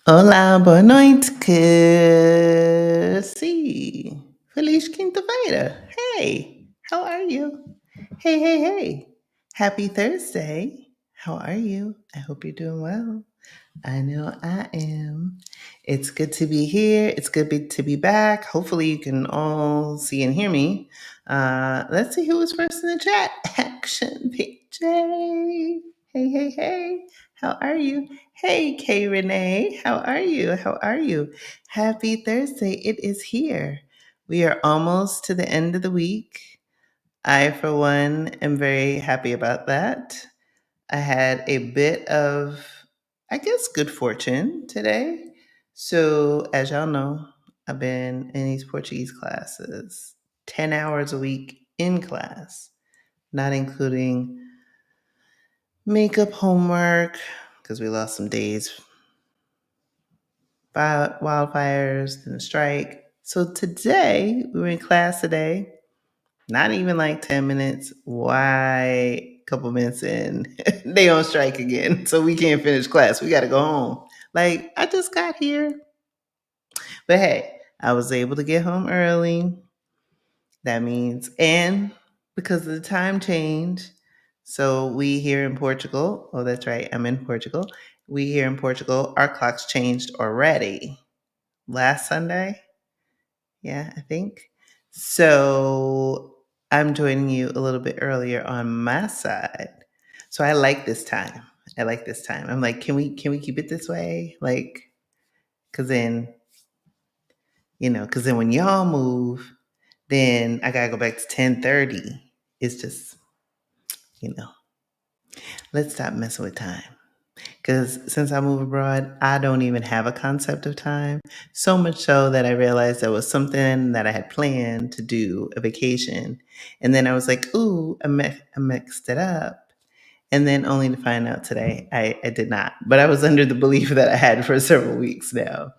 Olá, boa noite, que see. Feliz quinta-feira. Hey, how are you? Hey, hey, hey. Happy Thursday. How are you? I hope you're doing well. I know I am. It's good to be here. It's to be back. Hopefully, you can all see and hear me. Let's see who was first in the chat. Action PJ. Hey, hey, hey. How are you? Hey, K Renee. How are you? How are you? Happy Thursday. It is here. We are almost to the end of the week. I, for one, am very happy about that. I had a bit of, I guess, good fortune today. So, as y'all know, I've been in these Portuguese classes 10 hours a week in class, not including makeup homework, because we lost some days, wildfires, and a strike. So, today, we were in class today, not even like 10 minutes. Why? A couple minutes in, they on strike again. So we can't finish class. We got to go home. Like, I just got here. But hey, I was able to get home early. That means, and because of the time change, so we here in Portugal, oh, that's right, I'm in Portugal. We here in Portugal, our clocks changed already last Sunday. Yeah, I think. So I'm joining you a little bit earlier on my side. So I like this time. I like this time. I'm like, can we keep it this way? Like, cause then, cause then when y'all move, then I gotta go back to 10:30. It's just, you know, let's stop messing with time. Because since I move abroad, I don't even have a concept of time. So much so that I realized there was something that I had planned to do, a vacation. And then I was like, ooh, I mixed it up. And then only to find out today, I did not. But I was under the belief that I had for several weeks now,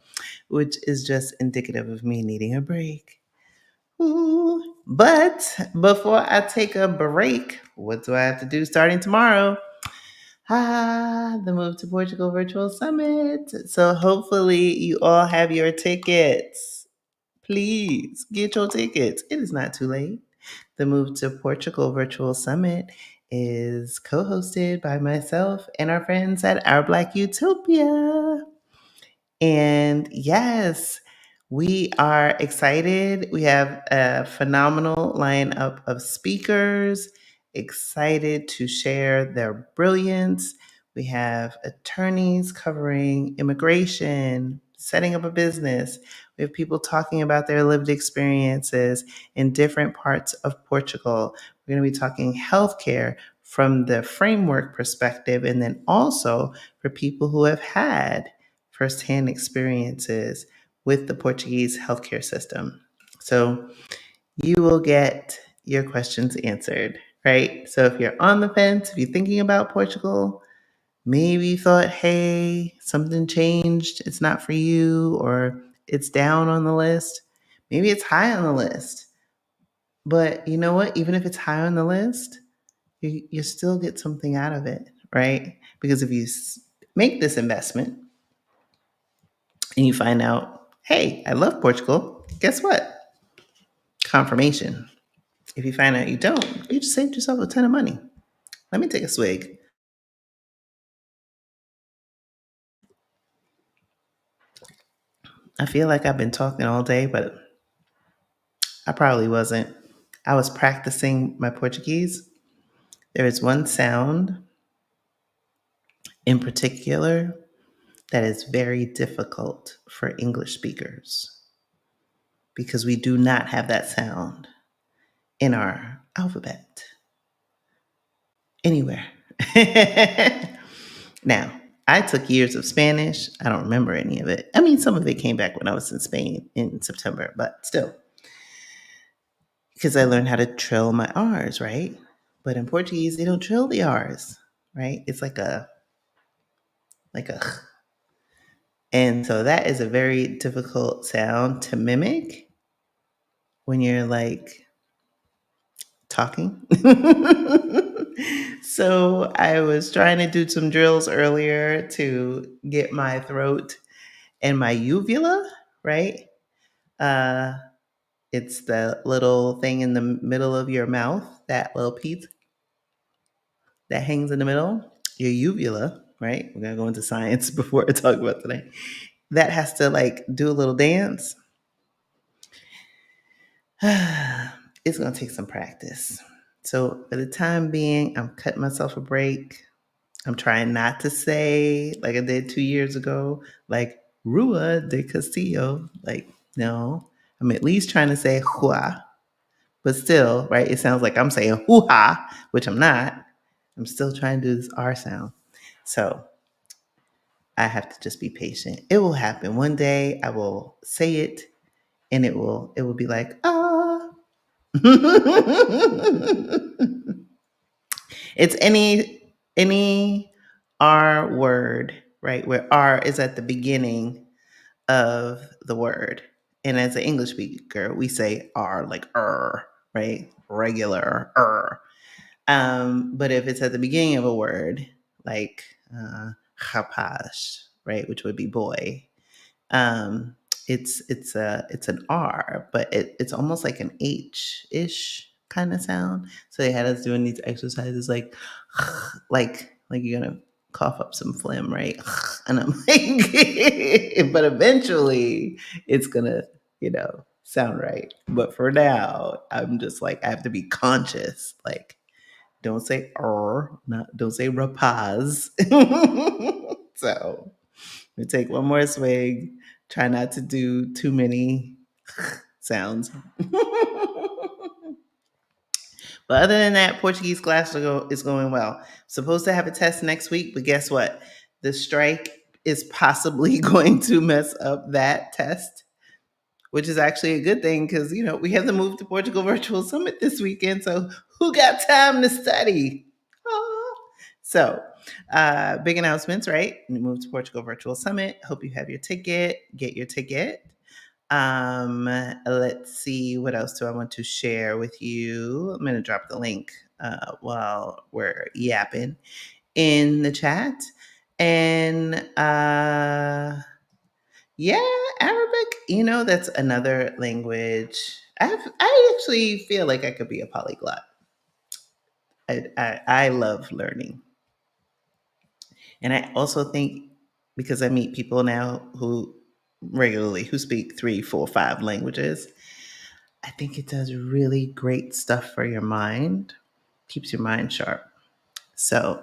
which is just indicative of me needing a break. Ooh. But before I take a break, what do I have to do starting tomorrow? The Move to Portugal Virtual Summit. So hopefully you all have your tickets. Please get your tickets. It is not too late. The Move to Portugal Virtual Summit is co hosted by myself and our friends at Our Black Utopia. And yes, we are excited. We have a phenomenal lineup of speakers, excited to share their brilliance. We have attorneys covering immigration, setting up a business. We have people talking about their lived experiences in different parts of Portugal. We're going to be talking healthcare from the framework perspective, and then also for people who have had firsthand experiences with the Portuguese healthcare system. So you will get your questions answered, right? So if you're on the fence, if you're thinking about Portugal, maybe you thought, hey, something changed, it's not for you, or it's down on the list. Maybe it's high on the list. But you know what? Even if it's high on the list, you still get something out of it, right? Because if you make this investment, and you find out, hey, I love Portugal, guess what? Confirmation. If you find out you don't, you just saved yourself a ton of money. Let me take a swig. I feel like I've been talking all day, but I probably wasn't. I was practicing my Portuguese. There is one sound in particular that is very difficult for English speakers because we do not have that sound in our alphabet anywhere. Now, I took years of Spanish. I don't remember any of it. I mean, some of it came back when I was in Spain in September, but still, because I learned how to trill my R's, right? But in Portuguese, they don't trill the R's, right? It's like a, and so that is a very difficult sound to mimic when you're like talking. So I was trying to do some drills earlier to get my throat And my uvula, right? Uh, it's the little thing in the middle of your mouth, that little piece that hangs in the middle, your uvula, right? We're gonna go into science before I talk about today. That has to like do a little dance. It's gonna take some practice. So for the time being, I'm cutting myself a break. I'm trying not to say like I did 2 years ago, like Rua de Castillo. Like, no. I'm at least trying to say hua, but still, right? It sounds like I'm saying hoo ha, which I'm not. I'm still trying to do this R sound. So I have to just be patient. It will happen. One day I will say it and it will be like, ah. It's any R word, right? Where R is at the beginning of the word. And as an English speaker, we say R like right? Regular but if it's at the beginning of a word, like chapash, right, which would be boy, um, it's an R, but it's almost like an H ish kind of sound. So they had us doing these exercises like like you're gonna cough up some phlegm, right? And I'm like, but eventually it's gonna, sound right. But for now, I'm just like I have to be conscious, like don't say not don't say rapaz. So we take one more swig. Try not to do too many sounds. But other than that, Portuguese class is going well. Supposed to have a test next week, but guess what? The strike is possibly going to mess up that test, which is actually a good thing because we have the Move to Portugal Virtual Summit this weekend. So who got time to study? Oh. So big announcements, right? Move to Portugal Virtual Summit. Hope you have your ticket. Get your ticket. Let's see, what else do I want to share with you? I'm going to drop the link while we're yapping in the chat. And yeah, Arabic, that's another language. I actually feel like I could be a polyglot. I love learning. And I also think because I meet people now who regularly who speak 3, 4, 5 languages, I think it does really great stuff for your mind, keeps your mind sharp. So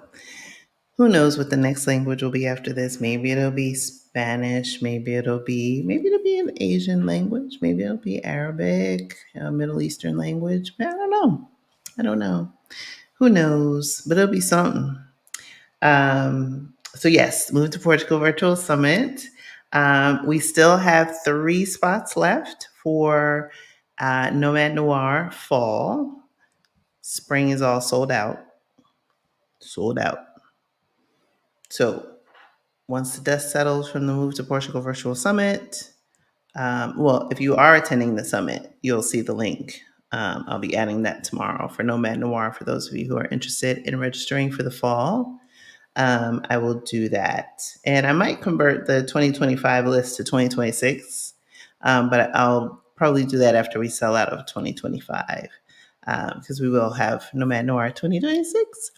who knows what the next language will be after this? Maybe it'll be Spanish. Maybe it'll be an Asian language. Maybe it'll be Arabic, a Middle Eastern language. I don't know. Who knows? But it'll be something. So yes, Move to Portugal Virtual Summit. We still have 3 spots left for Nomad Noir Fall. Spring is all sold out. Sold out. So once the dust settles from the Move to Portugal Virtual Summit, well, if you are attending the summit, you'll see the link. I'll be adding that tomorrow for Nomad Noir for those of you who are interested in registering for the fall. I will do that. And I might convert the 2025 list to 2026, but I'll probably do that after we sell out of 2025 because we will have Nomad Noir 2026.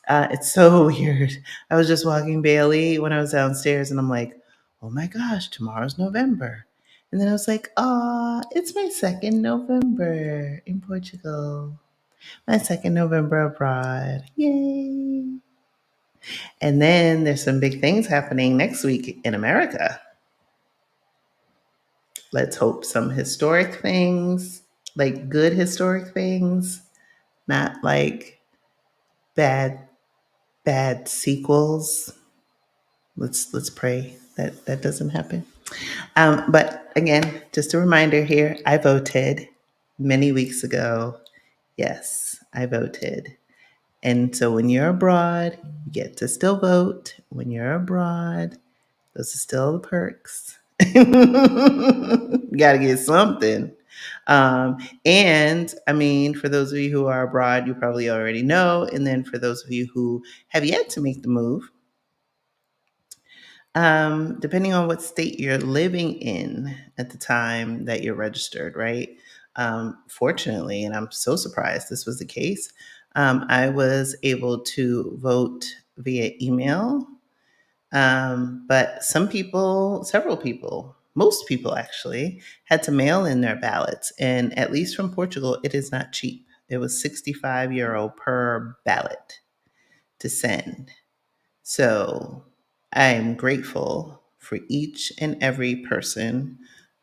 It's so weird. I was just walking Bailey when I was downstairs and I'm like, oh my gosh, tomorrow's November. And then I was like, it's my second November in Portugal. My second November abroad. Yay. And then there's some big things happening next week in America. Let's hope some historic things, like good historic things, not like bad sequels. Let's pray that that doesn't happen. But again, just a reminder here, I voted many weeks ago. Yes, I voted. And so when you're abroad, you get to still vote. When you're abroad, those are still the perks. You got to get something. And I mean, for those of you who are abroad, you probably already know. And then for those of you who have yet to make the move, Depending on what state you're living in at the time that you're registered, right? Fortunately, and I'm so surprised this was the case, I was able to vote via email. But some people, several people, most people actually, had to mail in their ballots. And at least from Portugal, it is not cheap. It was €65 per ballot to send. So I am grateful for each and every person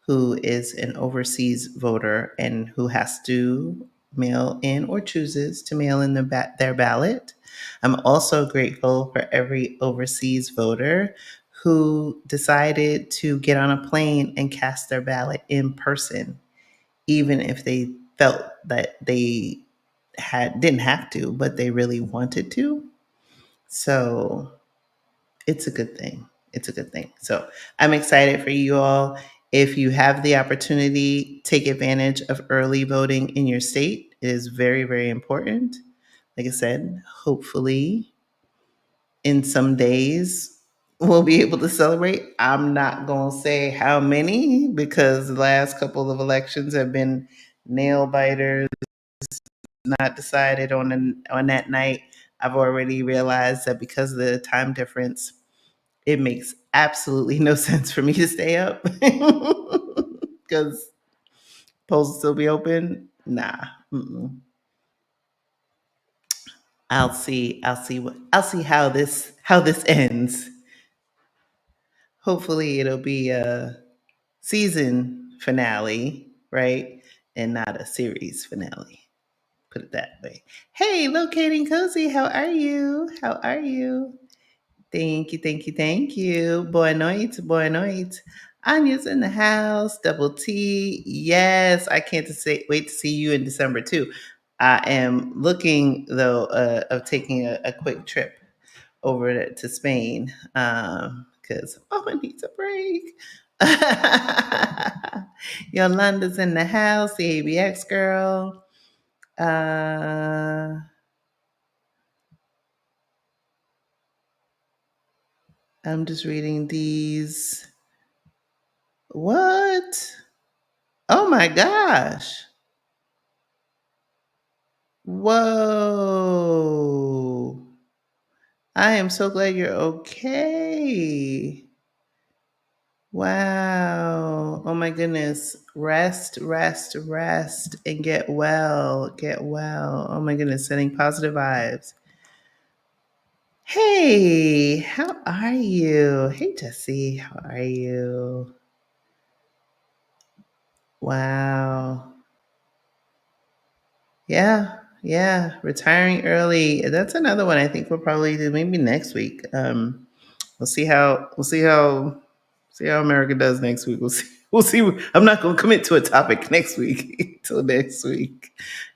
who is an overseas voter and who has to mail in or chooses to mail in their ballot. I'm also grateful for every overseas voter who decided to get on a plane and cast their ballot in person, even if they felt that they didn't have to, but they really wanted to. So it's a good thing. It's a good thing. So I'm excited for you all. If you have the opportunity, take advantage of early voting in your state. It is very, very important. Like I said, hopefully in some days we'll be able to celebrate. I'm not going to say how many because the last couple of elections have been nail biters, not decided on that night. I've already realized that because of the time difference, it makes absolutely no sense for me to stay up because polls will still be open. Nah, mm-mm. I'll see. I'll see how this ends. Hopefully, it'll be a season finale, right, and not a series finale. Put it that way. Hey, locating cozy. How are you? How are you? Thank you, thank you, thank you. Boa noite, boa noite. Anya's in the house, double T. Yes, I can't wait to see you in December too. I am looking though of taking a quick trip over to Spain because I need a break. Yolanda's in the house, the ABX girl. Uh, I'm just reading these. What? Oh my gosh. Whoa. I am so glad you're okay. Wow. Oh my goodness. Rest, rest, rest, and get well. Get well. Oh my goodness. Sending positive vibes. Hey, how are you? Hey, Jesse. How are you? Wow. Yeah, yeah, retiring early. That's another one I think we'll probably do maybe next week. We'll see how America does next week. We'll see. We'll see. I'm not going to commit to a topic next week till next week.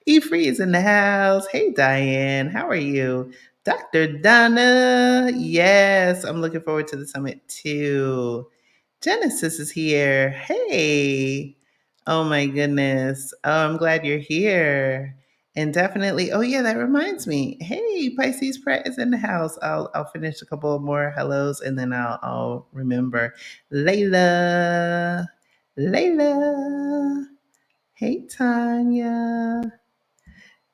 E Free is in the house. Hey Diane, how are you? Dr. Donna. Yes, I'm looking forward to the summit too. Genesis is here. Hey. Oh my goodness. Oh, I'm glad you're here. And definitely, oh yeah, that reminds me. Hey, Pisces Pratt is in the house. I'll finish a couple more hellos and then I'll remember. Layla. Layla. Hey Tanya.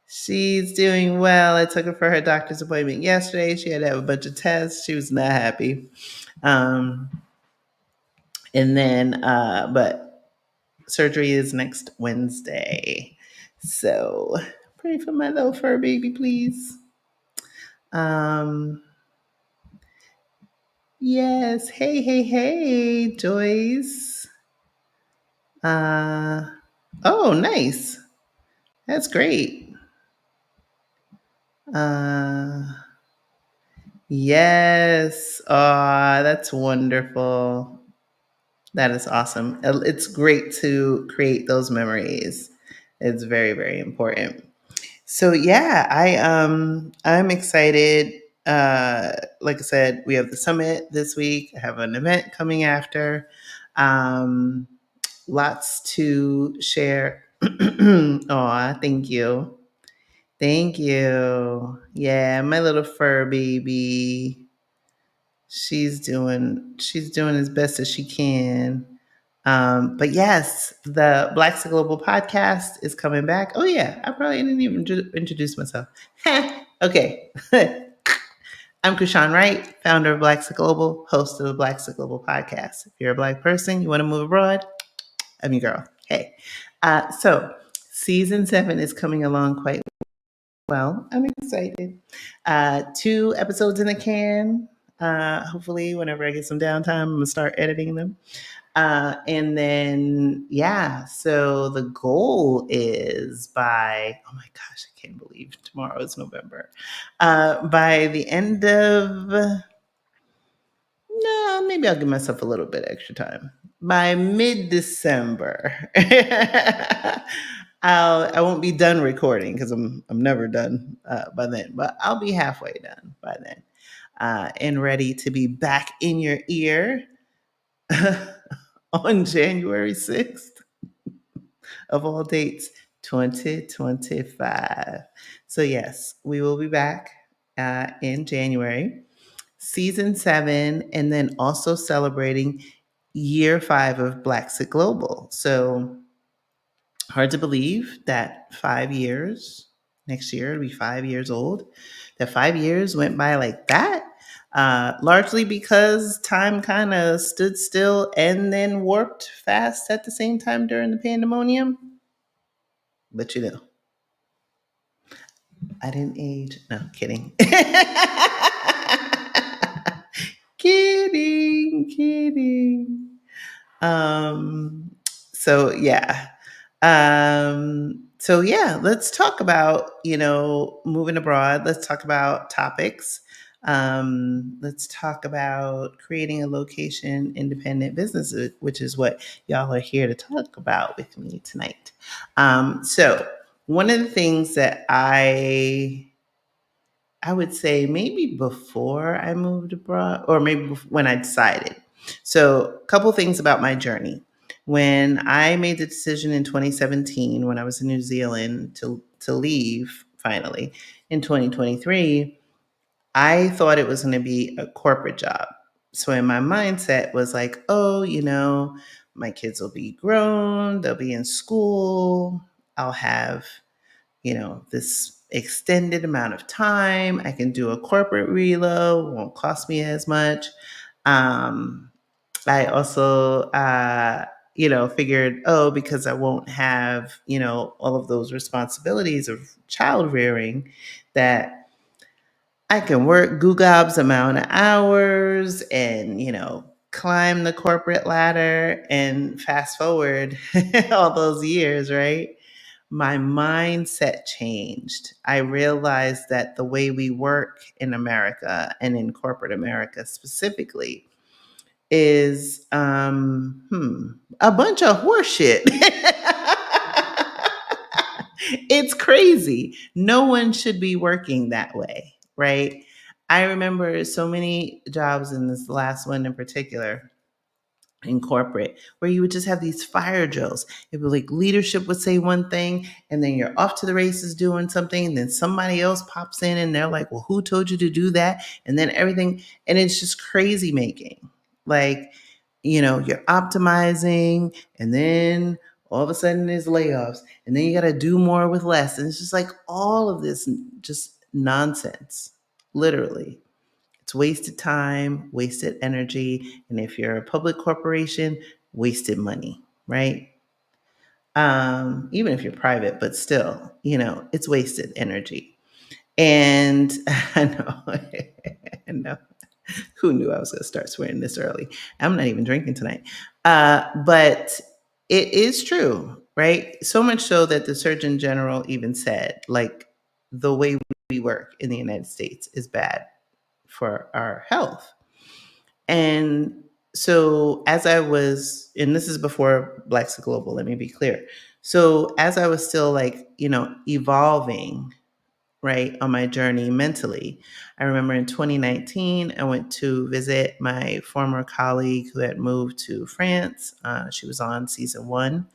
She's doing well. I took her for her doctor's appointment yesterday. She had to have a bunch of tests. She was not happy. Um, and then but surgery is next Wednesday. So pray for my little fur baby, please. Um, yes. Hey, hey, hey, Joyce. Uh, oh, nice. That's great. Uh, yes. That's wonderful. That is awesome. It's great to create those memories. It's very, very important. So yeah, I'm excited. Like I said, we have the summit this week. I have an event coming after. Um, Lots to share. Aw, thank you. Thank you. Yeah, my little fur baby. she's doing as best as she can. But yes, the Black to Global podcast is coming back. Oh yeah, I probably didn't even introduce myself. Okay. I'm Krishan Wright, founder of Black to Global, host of the Black to Global podcast. If you're a Black person, you want to move abroad, I'm your girl. Hey. So season 7 is coming along quite well. I'm excited. 2 episodes in the can. Hopefully, whenever I get some downtime, I'm going to start editing them. And then, yeah, so the goal is oh my gosh, I can't believe tomorrow is November. By the end of, no, maybe I'll give myself a little bit extra time. By mid-December, I won't be done recording because I'm never done by then, but I'll be halfway done by then, and ready to be back in your ear on January 6th of all dates, 2025. So yes, we will be back in January, season 7, and then also celebrating year 5 of Black Sit Global. So hard to believe that 5 years, next year it'll be 5 years old, that 5 years went by like that. Largely because time kind of stood still and then warped fast at the same time during the pandemonium. But I didn't age. No, kidding. Kidding. Um, so yeah. Let's talk about, moving abroad. Let's talk about topics. Let's talk about creating a location independent business, which is what y'all are here to talk about with me tonight. So one of the things that I would say maybe before I moved abroad, or maybe when I decided. So, a couple things about my journey. When I made the decision in 2017, when I was in New Zealand to leave finally in 2023, I thought it was going to be a corporate job. So, in my mindset was like, oh, my kids will be grown, they'll be in school, I'll have this extended amount of time. I can do a corporate reload, won't cost me as much. I also, figured, oh, because I won't have, all of those responsibilities of child rearing, that I can work Googob's amount of hours and, climb the corporate ladder and fast forward all those years, right? My mindset changed. I realized that the way we work in America and in corporate America specifically is a bunch of horseshit. It's crazy. No one should be working that way, right? I remember so many jobs, in this last one in particular, in corporate, where you would just have these fire drills. It would like leadership would say one thing, and then you're off to the races doing something, and then somebody else pops in and they're like, well, who told you to do that? And then everything, and it's just crazy making. Like, you're optimizing, and then all of a sudden there's layoffs, and then you got to do more with less. And it's just like all of this just nonsense, literally. It's wasted time, wasted energy, and if you're a public corporation, wasted money, right? Even if you're private, but still, it's wasted energy. And I know, I know. Who knew I was going to start swearing this early? I'm not even drinking tonight. But it is true, right? So much so that the Surgeon General even said, like, the way we work in the United States is bad for our health. And so, as I was, and this is before Black to Global, let me be clear. So, as I was still like, evolving, right, on my journey mentally, I remember in 2019, I went to visit my former colleague who had moved to France. She was on season 1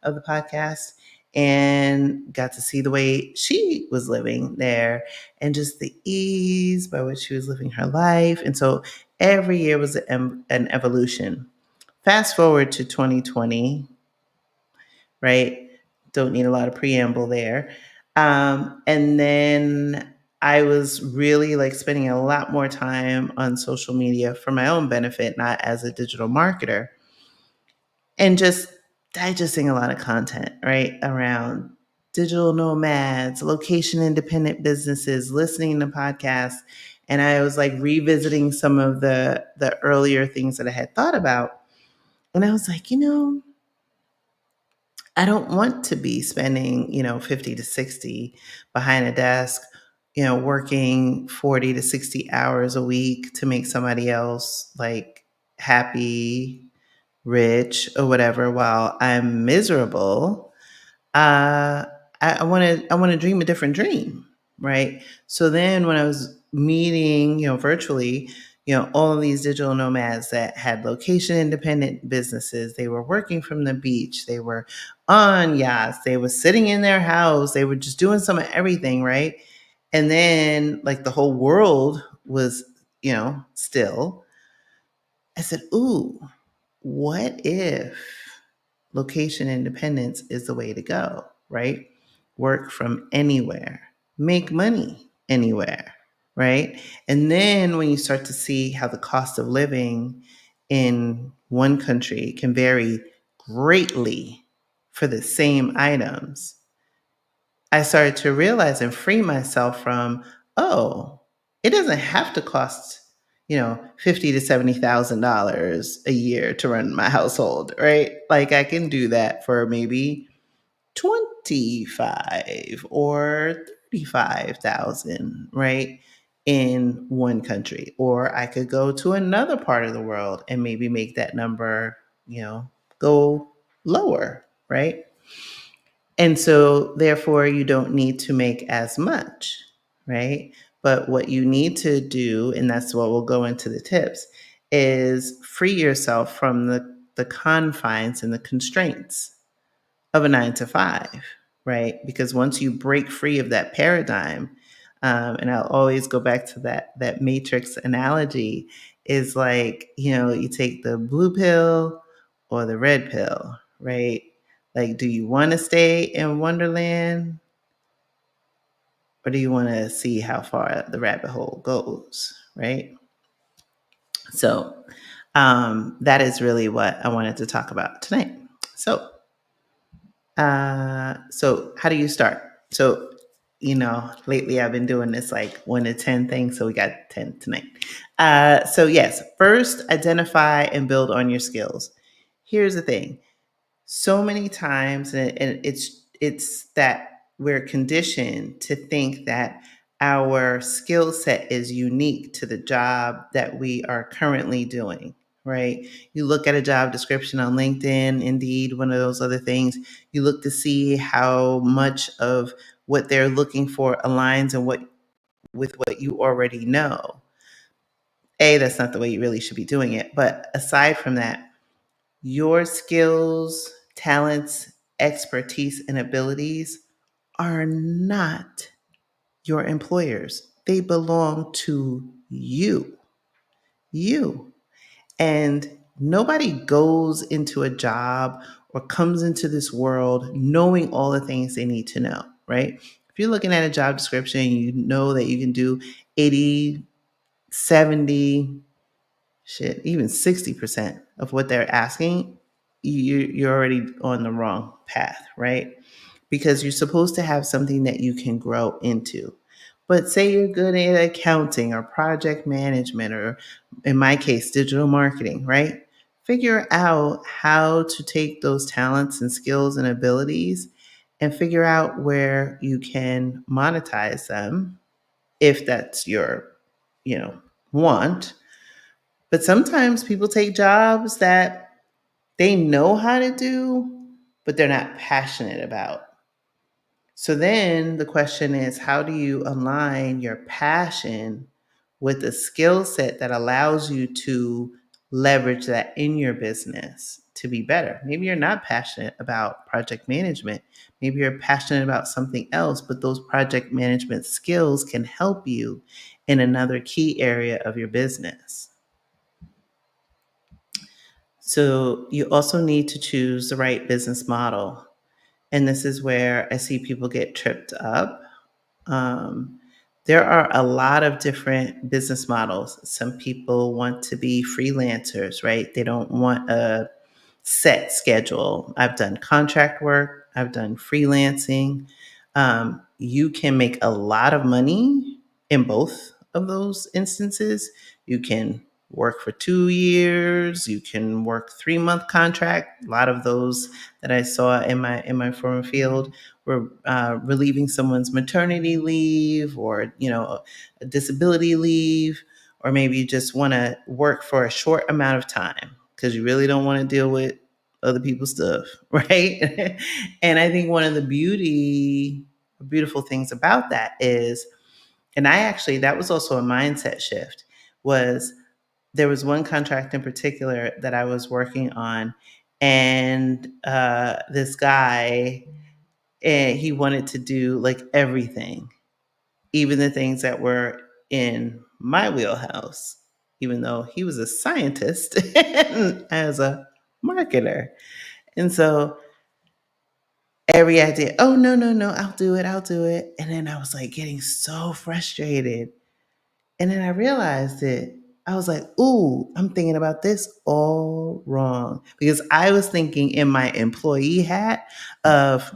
of the podcast, and got to see the way she was living there and just the ease by which she was living her life. And so Every year was an evolution. Fast forward to 2020, right? Don't need a lot of preamble there. And then I was really like spending a lot more time on social media for my own benefit, not as a digital marketer, and just digesting a lot of content, right? Around digital nomads, location independent businesses, listening to podcasts. And I was like revisiting some of the earlier things that I had thought about. And I was like, I don't want to be spending, 50 to 60 behind a desk, working 40 to 60 hours a week to make somebody else like happy, rich, or whatever while I'm miserable. uh, I want to dream a different dream, right? So then when I was meeting, virtually, all of these digital nomads that had location independent businesses, they were working from the beach, they were on yachts, they were sitting in their house, they were just doing some of everything, right? And then like the whole world was, still. I said, ooh, what if location independence is the way to go, right? Work from anywhere, make money anywhere, right? And then when you start to see how the cost of living in one country can vary greatly for the same items, I started to realize and free myself from, oh, it doesn't have to cost, fifty to $70,000 a year to run my household, right? Like I can do that for maybe 25 or 35,000, right? In one country. Or I could go to another part of the world and maybe make that number, go lower, right? And so, therefore, you don't need to make as much, right? But what you need to do, and that's what we'll go into the tips, is free yourself from the confines and the constraints of a 9 to 5, right? Because once you break free of that paradigm, and I'll always go back to that matrix analogy, is like, you take the blue pill or the red pill, right? Like, do you want to stay in Wonderland, or do you want to see how far the rabbit hole goes, right? So that is really what I wanted to talk about tonight. So how do you start? So, lately I've been doing this like 1 to 10 things. So we got 10 tonight. So yes, first identify and build on your skills. Here's the thing. So many times, and it's that we're conditioned to think that our skill set is unique to the job that we are currently doing, right? You look at a job description on LinkedIn, Indeed, one of those other things. You look to see how much of what they're looking for aligns and with what you already know. That's not the way you really should be doing it. But aside from that, your skills, talents, expertise, and abilities are not your employers. They belong to you. You. And nobody goes into a job or comes into this world knowing all the things they need to know, right? If you're looking at a job description, you know that you can do 80, 70, shit, even 60% of what they're asking, you're already on the wrong path, right? Because you're supposed to have something that you can grow into. But say you're good at accounting or project management, or in my case, digital marketing, right? Figure out how to take those talents and skills and abilities and figure out where you can monetize them if that's your, want. But sometimes people take jobs that they know how to do, but they're not passionate about. So then the question is, how do you align your passion with a skill set that allows you to leverage that in your business to be better? Maybe you're not passionate about project management. Maybe you're passionate about something else, but those project management skills can help you in another key area of your business. So you also need to choose the right business model. And this is where I see people get tripped up. Um, there are a lot of different business models. Some people want to be freelancers, right? They don't want a set schedule. I've done contract work, I've done freelancing. You can make a lot of money in both of those instances. You can work for 2 years, you can work 3 month contract. A lot of those that I saw in my former field were relieving someone's maternity leave, or a disability leave, or maybe you just want to work for a short amount of time because you really don't want to deal with other people's stuff, right? And I think one of the beautiful things about that is, and I actually, that was also a mindset shift, was there was one contract in particular that I was working on, and this guy, and he wanted to do like everything, even the things that were in my wheelhouse, even though he was a scientist as a marketer. And so every idea, oh, no, no, no, I'll do it. And then I was like getting so frustrated. And then I realized it. I was like, ooh, I'm thinking about this all wrong. Because I was thinking in my employee hat of,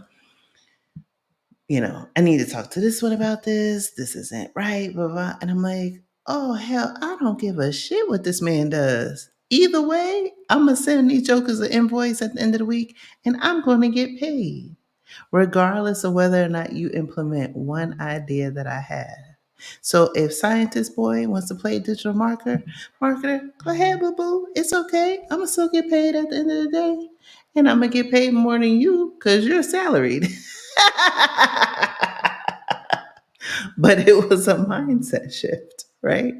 I need to talk to this one about this. This isn't right, blah, blah. And I'm like, oh, hell, I don't give a shit what this man does. Either way, I'm going to send these jokers an invoice at the end of the week and I'm going to get paid, regardless of whether or not you implement one idea that I had. So if Scientist Boy wants to play digital marketer, go ahead, boo boo. It's okay. I'm gonna still get paid at the end of the day, and I'm gonna get paid more than you because you're salaried. But it was a mindset shift, right?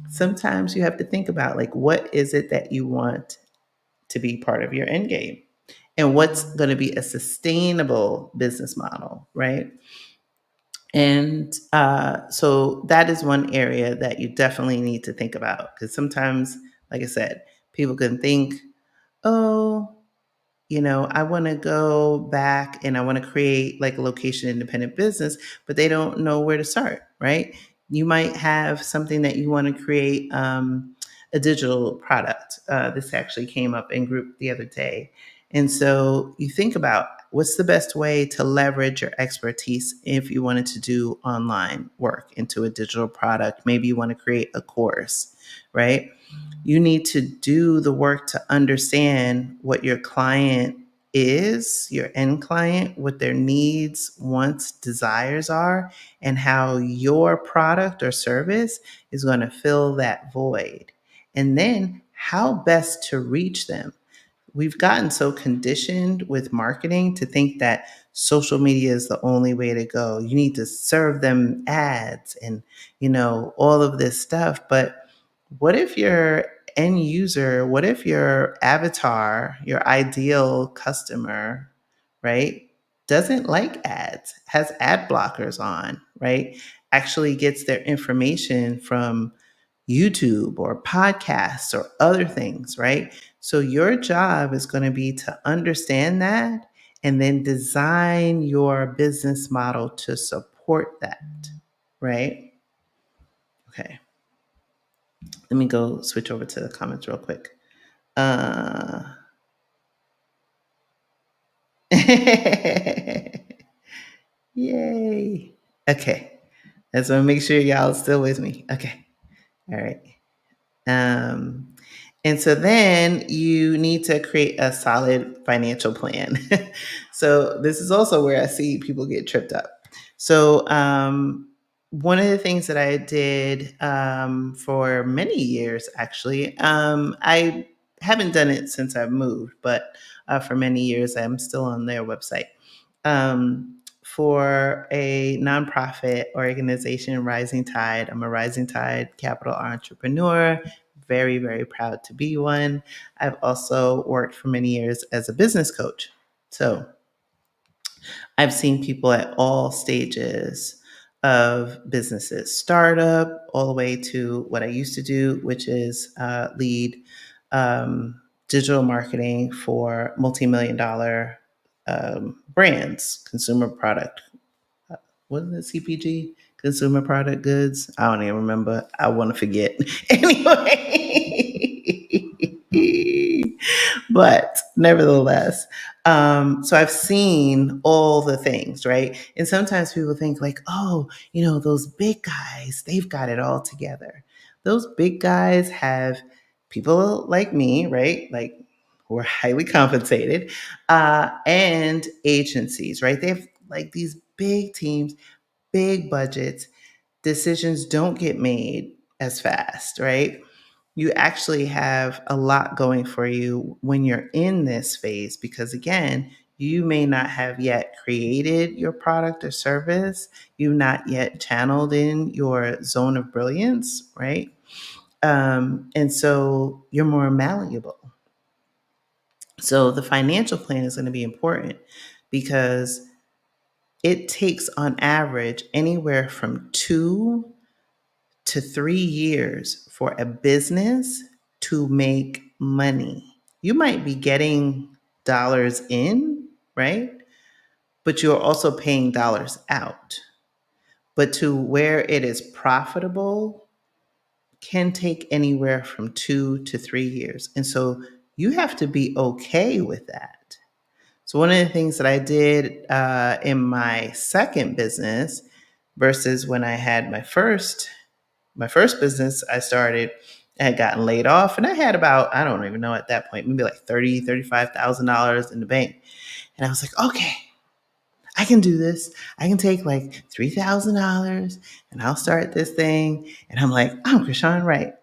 Sometimes you have to think about, like, what is it that you want to be part of your end game, and what's going to be a sustainable business model, right? And so that is one area that you definitely need to think about, because sometimes, like I said, people can think, oh, I want to go back and I want to create like a location independent business, but they don't know where to start, right? You might have something that you want to create, a digital product. This actually came up in group the other day. And so you think about what's the best way to leverage your expertise if you wanted to do online work into a digital product. Maybe you want to create a course, right? You need to do the work to understand what your client is, your end client, what their needs, wants, desires are, and how your product or service is going to fill that void. And then how best to reach them. We've gotten so conditioned with marketing to think that social media is the only way to go. You need to serve them ads and, all of this stuff. But what if your end user, what if your avatar, your ideal customer, right, doesn't like ads, has ad blockers on, right, actually gets their information from YouTube or podcasts or other things, right? So your job is going to be to understand that and then design your business model to support that, right? Okay. Let me go switch over to the comments real quick. Uh, Yay. Okay. I just want to make sure y'all are still with me. Okay. All right. Um, and so then you need to create a solid financial plan. So this is also where I see people get tripped up. So one of the things that I did for many years, actually, I haven't done it since I've moved, but for many years, I'm still on their website. For a nonprofit organization, Rising Tide. I'm a Rising Tide capital entrepreneur. Very, very proud to be one. I've also worked for many years as a business coach. So I've seen people at all stages of businesses, startup all the way to what I used to do, which is lead digital marketing for multi-million dollar brands, consumer product. What is it, CPG? Consumer product goods? I don't even remember. I want to forget. Anyway. But nevertheless, so I've seen all the things, right? And sometimes people think like, oh, those big guys, they've got it all together. Those big guys have people like me, right? Like, who are highly compensated, and agencies, right? They have like these big teams, big budgets. Decisions don't get made as fast, right? You actually have a lot going for you when you're in this phase because, again, you may not have yet created your product or service. You've not yet channeled in your zone of brilliance, right? And so you're more malleable. So the financial plan is going to be important because it takes on average anywhere from 2 to 3 years for a business to make money. You might be getting dollars in, right? But you're also paying dollars out. But to where it is profitable can take anywhere from 2 to 3 years. And so you have to be okay with that. So one of the things that I did in my second business versus when I had my first business I started, I had gotten laid off and I had about, I don't even know at that point, maybe like $35,000 in the bank. And I was like, okay, I can do this. I can take like $3,000 and I'll start this thing. And I'm like, I'm Krishan Wright.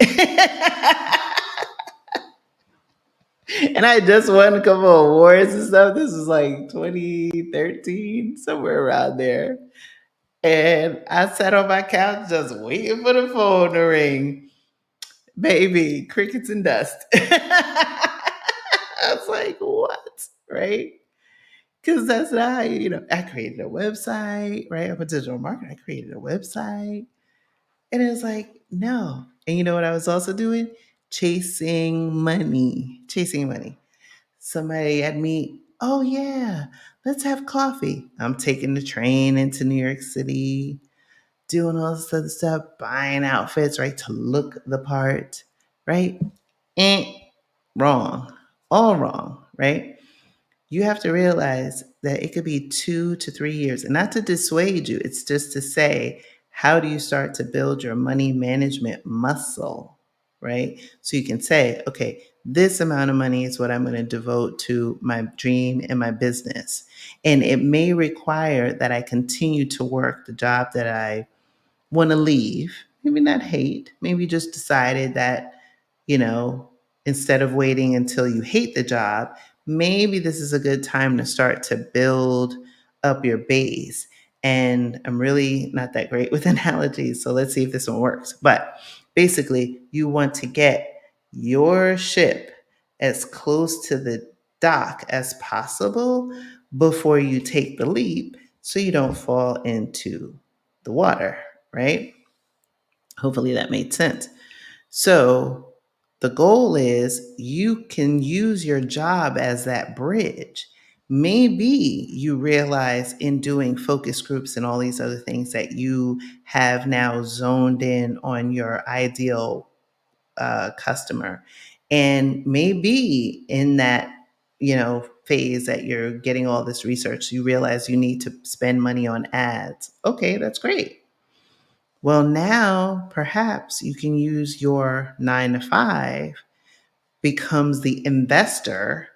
And I just won a couple of awards and stuff. This was like 2013, somewhere around there. And I sat on my couch just waiting for the phone to ring. Baby, crickets and dust. I was like, what? Right? Because that's not how I created a website, right? I'm a digital marketer. I created a website. And it was like, no. And you know what I was also doing? Chasing money. Chasing money. Somebody had me, oh yeah, let's have coffee. I'm taking the train into New York City, doing all this other stuff, buying outfits, right, to look the part, right? Wrong. All wrong, right? You have to realize that it could be 2 to 3 years. And not to dissuade you, it's just to say, how do you start to build your money management muscle, right? So you can say, okay, this amount of money is what I'm going to devote to my dream and my business. And it may require that I continue to work the job that I want to leave, maybe not hate, maybe just decided that, you know, instead of waiting until you hate the job, maybe this is a good time to start to build up your base. And I'm really not that great with analogies, so let's see if this one works. But basically, you want to get your ship as close to the dock as possible before you take the leap so you don't fall into the water, right? Hopefully that made sense. So the goal is you can use your job as that bridge. Maybe you realize in doing focus groups and all these other things that you have now zoned in on your ideal customer. And maybe in that, phase that you're getting all this research, you realize you need to spend money on ads. Okay, that's great. Well, now perhaps you can use your 9 to 5 becomes the investor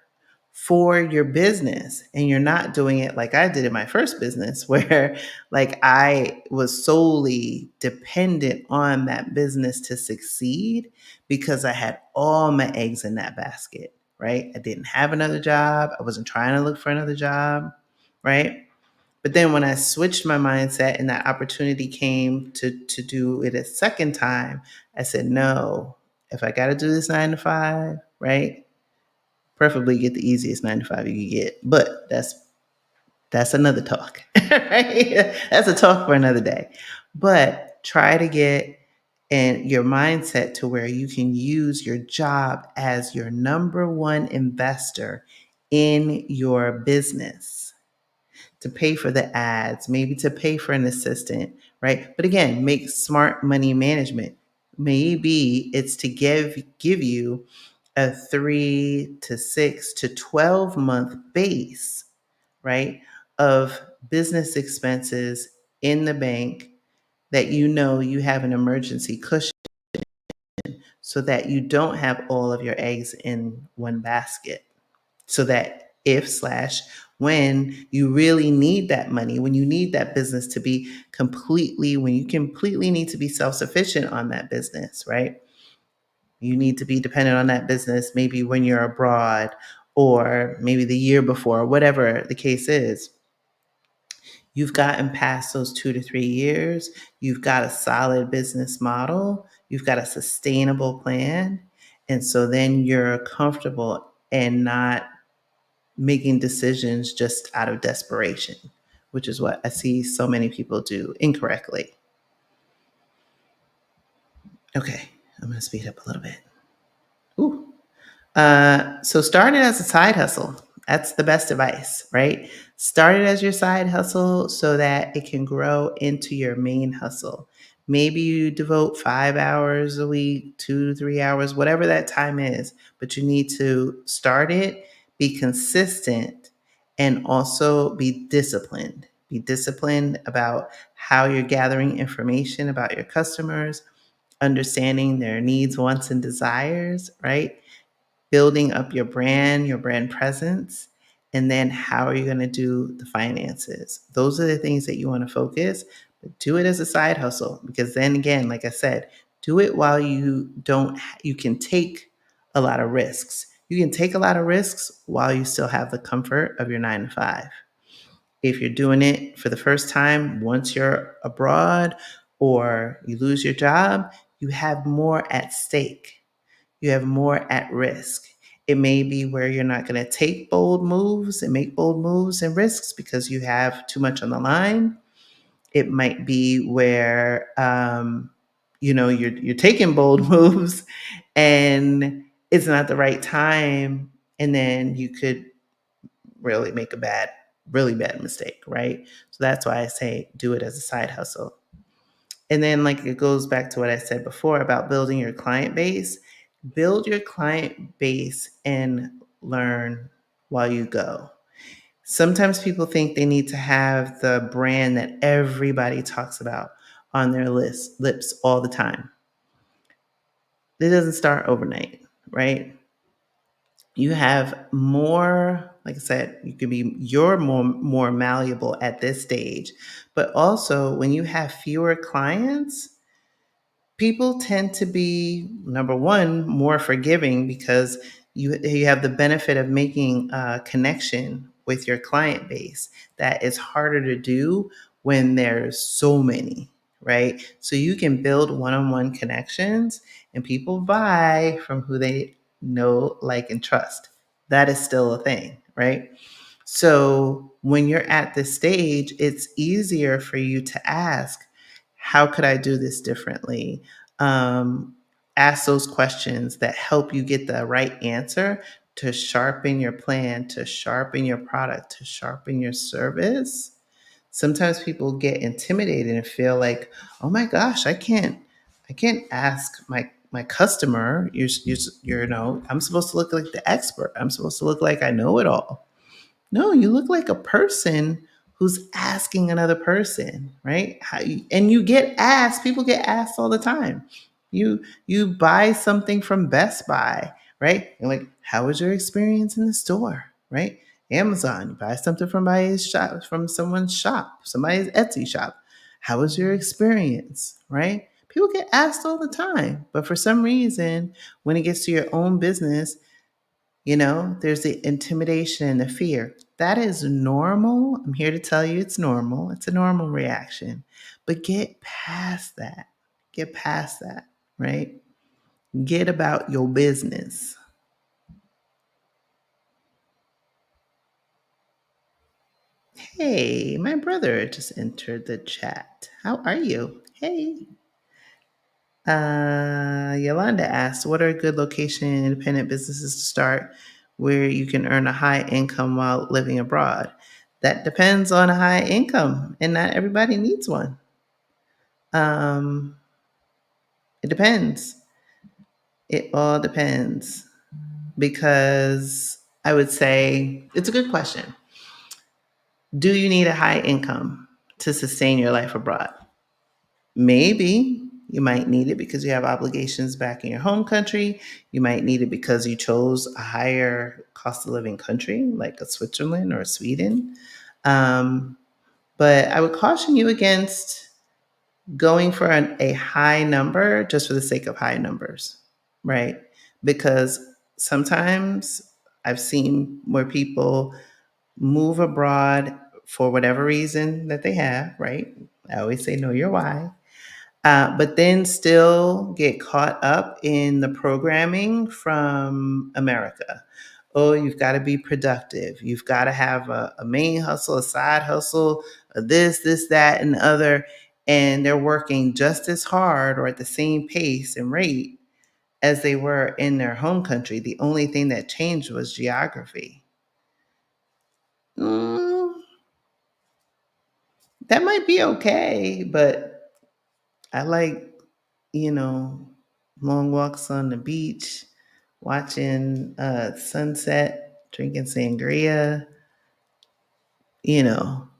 for your business. And you're not doing it like I did in my first business, where like I was solely dependent on that business to succeed because I had all my eggs in that basket, right? I didn't have another job. I wasn't trying to look for another job, right? But then when I switched my mindset and that opportunity came to do it a second time, I said, no, if I got to do this 9 to 5, right? Preferably get the easiest 9 to 5 you can get. But that's another talk, right? That's a talk for another day. But try to get and your mindset to where you can use your job as your number one investor in your business to pay for the ads, maybe to pay for an assistant, right? But again, make smart money management. Maybe it's to give you a 3 to 6 to 12 month base, right, of business expenses in the bank that you know you have an emergency cushion so that you don't have all of your eggs in one basket. So that if slash when you really need that money, when you need that business to be completely, when you completely need to be self-sufficient on that business, right? You need to be dependent on that business maybe when you're abroad or maybe the year before, whatever the case is. You've gotten past those 2 to 3 years. You've got a solid business model. You've got a sustainable plan. And so then you're comfortable and not making decisions just out of desperation, which is what I see so many people do incorrectly. Okay, I'm going to speed up a little bit. Ooh. So start it as a side hustle. That's the best advice, right? Start it as your side hustle so that it can grow into your main hustle. Maybe you devote 5 hours a week, 2 to 3 hours, whatever that time is, but you need to start it, be consistent, and also be disciplined. Be disciplined about how you're gathering information about your customers, understanding their needs, wants, and desires, right? Building up your brand presence, and then how are you going to do the finances? Those are the things that you want to focus, but do it as a side hustle because then again, like I said, do it while you can take a lot of risks. You can take a lot of risks while you still have the comfort of your 9 to 5. If you're doing it for the first time, once you're abroad or you lose your job, you have more at stake, you have more at risk. It may be where you're not going to take bold moves and make bold moves and risks because you have too much on the line. It might be where you're taking bold moves and it's not the right time, and then you could really make a really bad mistake, right? So that's why I say do it as a side hustle. And then, like, it goes back to what I said before about building your client base. Build your client base and learn while you go. Sometimes people think they need to have the brand that everybody talks about on their lips all the time. It doesn't start overnight, right? You have more, like I said, you're more malleable at this stage, but also when you have fewer clients, people tend to be, number one, more forgiving because you have the benefit of making a connection with your client base that is harder to do when there's so many, right? So you can build one-on-one connections and people buy from who they know, like, and trust. That is still a thing, right? So when you're at this stage, it's easier for you to ask, how could I do this differently? Um, Ask those questions that help you get the right answer to sharpen your plan, to sharpen your product, to sharpen your service. Sometimes people get intimidated and feel like, oh my gosh, I can't ask my customer. I'm supposed to look like the expert. I'm supposed to look like I know it all. No, you look like a person who's asking another person, right? And you get asked, people get asked all the time. You buy something from Best Buy, right? And like, how was your experience in the store, right? Amazon, you buy something from someone's shop, somebody's Etsy shop. How was your experience, right? People get asked all the time, but for some reason, when it gets to your own business, there's the intimidation and the fear. That is normal. I'm here to tell you it's normal. It's a normal reaction. But get past that. Get past that, right? Get about your business. Hey, my brother just entered the chat. How are you? Hey. Yolanda asked, what are good location independent businesses to start where you can earn a high income while living abroad? That depends on a high income, and not everybody needs one. Um, it depends. It all depends because I would say it's a good question. Do you need a high income to sustain your life abroad? Maybe you might need it because you have obligations back in your home country. You might need it because you chose a higher cost of living country like a Switzerland or a Sweden. Um, but I would caution you against going for a high number just for the sake of high numbers, right? Because sometimes I've seen where people move abroad for whatever reason that they have, right? I always say, know your why, but then still get caught up in the programming from America. Oh, you've got to be productive. You've got to have a main hustle, a side hustle, a this, that, and the other. And they're working just as hard or at the same pace and rate as they were in their home country. The only thing that changed was geography. Mm, that might be okay, but I like, you know, long walks on the beach, watching sunset, drinking sangria,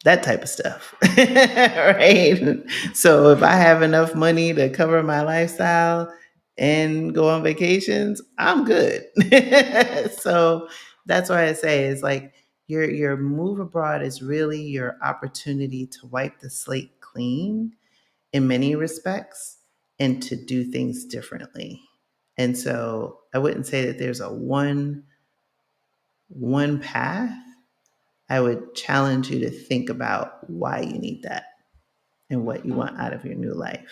that type of stuff. Right? So if I have enough money to cover my lifestyle and go on vacations, I'm good. So that's why I say it's like your move abroad is really your opportunity to wipe the slate clean in many respects and to do things differently. And so I wouldn't say that there's a one path. I would challenge you to think about why you need that and what you want out of your new life.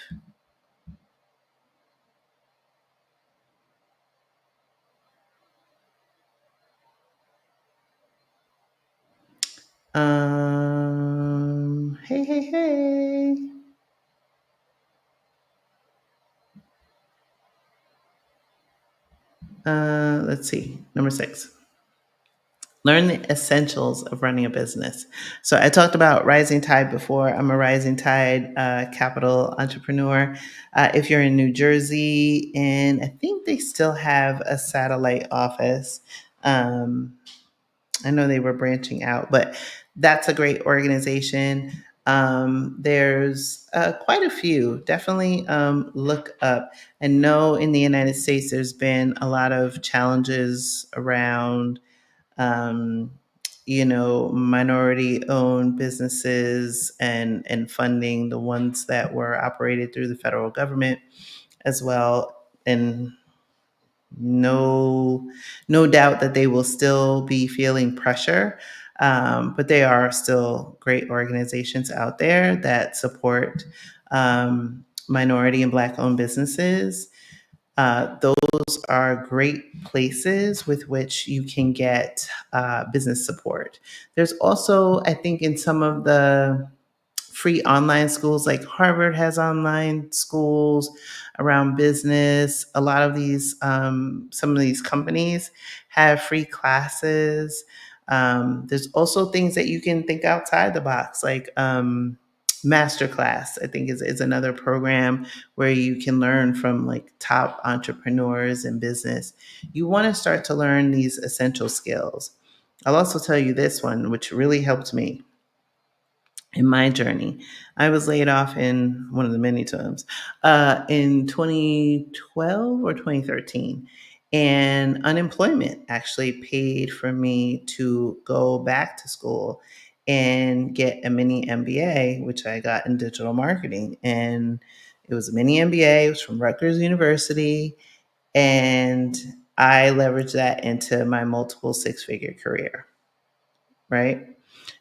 Hey. Let's see. Number 6. Learn the essentials of running a business. So I talked about Rising Tide before. I'm a Rising Tide capital entrepreneur. If you're in New Jersey, and I think they still have a satellite office. I know they were branching out, but that's a great organization. There's quite a few. Definitely look up. I know in the United States, there's been a lot of challenges around um, minority owned businesses and funding the ones that were operated through the federal government as well. And no, no doubt that they will still be feeling pressure. But they are still great organizations out there that support minority and Black owned businesses. Those are great places with which you can get business support. There's also, I think, in some of the free online schools, like Harvard has online schools around business. A lot of these, some of these companies have free classes. There's also things that you can think outside the box, like Masterclass, I think is another program where you can learn from like top entrepreneurs in business. You want to start to learn these essential skills. I'll also tell you this one, which really helped me in my journey. I was laid off in one of the many times in 2012 or 2013. And unemployment actually paid for me to go back to school and get a mini MBA, which I got in digital marketing. And it was a mini MBA, it was from Rutgers University. And I leveraged that into my multiple 6-figure career, right?